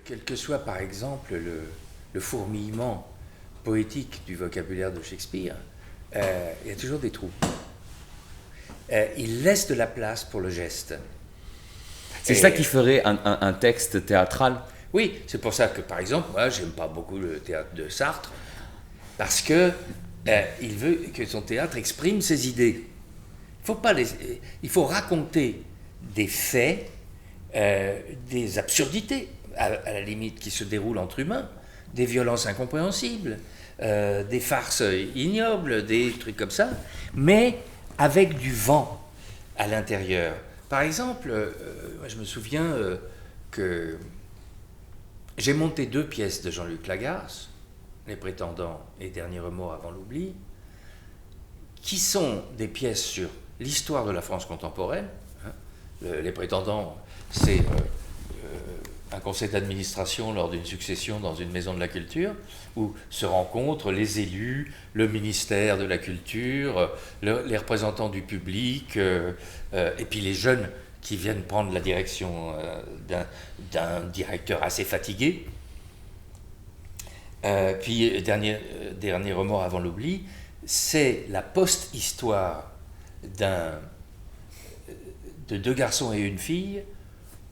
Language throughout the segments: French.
quel que soit par exemple le fourmillement poétique du vocabulaire de Shakespeare, il y a toujours des trous. Il laisse de la place pour le geste. C'est ça qui ferait un texte théâtral. Oui, c'est pour ça que, par exemple, moi, j'aime pas beaucoup le théâtre de Sartre, parce que il veut que son théâtre exprime ses idées. Il faut raconter des faits, des absurdités, à la limite, qui se déroulent entre humains, des violences incompréhensibles, des farces ignobles, des trucs comme ça, mais avec du vent à l'intérieur. Par exemple, moi, je me souviens que j'ai monté 2 pièces de Jean-Luc Lagarce, Les Prétendants et Dernier remords avant l'oubli, qui sont des pièces sur l'histoire de la France contemporaine. Les Prétendants, c'est un conseil d'administration lors d'une succession dans une maison de la culture, où se rencontrent les élus, le ministère de la Culture, les représentants du public, et puis les jeunes qui viennent prendre la direction d'un directeur assez fatigué. Puis, dernier remords avant l'oubli, c'est la post-histoire de 2 garçons et une fille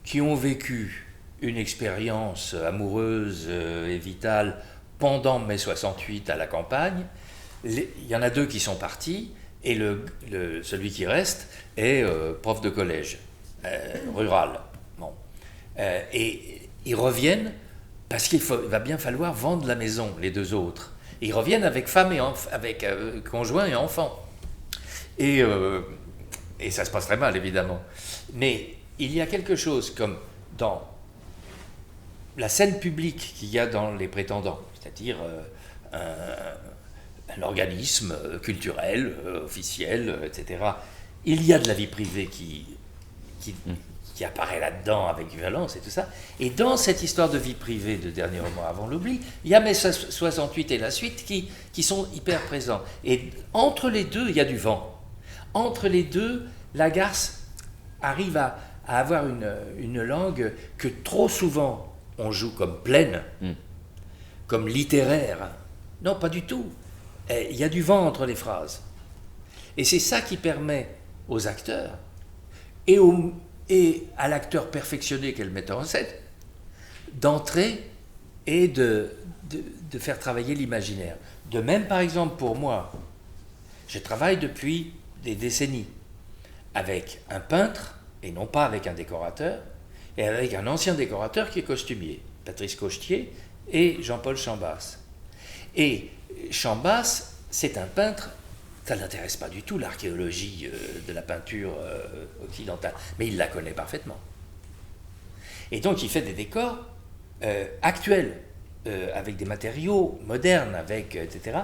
qui ont vécu une expérience amoureuse et vitale pendant mai 68 à la campagne. Il y en a 2 qui sont partis, et celui qui reste est prof de collège, rural. Bon. Et ils reviennent parce qu'il va bien falloir vendre la maison, les 2 autres. Et ils reviennent avec femme avec conjoint et enfants. Et ça se passe très mal, évidemment. Mais il y a quelque chose comme dans la scène publique qu'il y a dans Les Prétendants, c'est-à-dire un organisme culturel, officiel, etc. Il y a de la vie privée qui apparaît là-dedans avec violence et tout ça. Et dans cette histoire de vie privée de Dernier roman avant l'oubli, il y a mai 68 et la suite qui sont hyper présents. Et entre les deux, il y a du vent. Entre les deux, Lagarce arrive à avoir une langue que trop souvent on joue comme pleine, comme littéraire. Non, pas du tout. Il y a du vent entre les phrases. Et c'est ça qui permet aux acteurs et à l'acteur perfectionné qu'est le metteur en scène d'entrer et de faire travailler l'imaginaire. De même, par exemple, pour moi, je travaille depuis des décennies avec un peintre, et non pas avec un décorateur, et avec un ancien décorateur qui est costumier, Patrice Cochetier et Jean-Paul Chambas. Et Chambas, c'est un peintre, ça ne l'intéresse pas du tout, l'archéologie de la peinture occidentale, mais il la connaît parfaitement. Et donc il fait des décors actuels, avec des matériaux modernes, etc.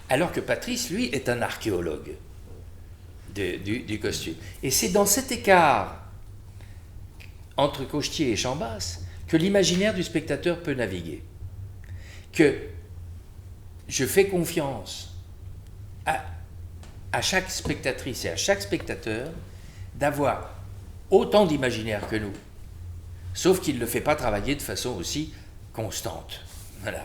Alors que Patrice, lui, est un archéologue du costume. Et c'est dans cet écart entre Cochetier et Chambas que l'imaginaire du spectateur peut naviguer. Que je fais confiance à chaque spectatrice et à chaque spectateur d'avoir autant d'imaginaire que nous, sauf qu'il ne le fait pas travailler de façon aussi constante. Voilà.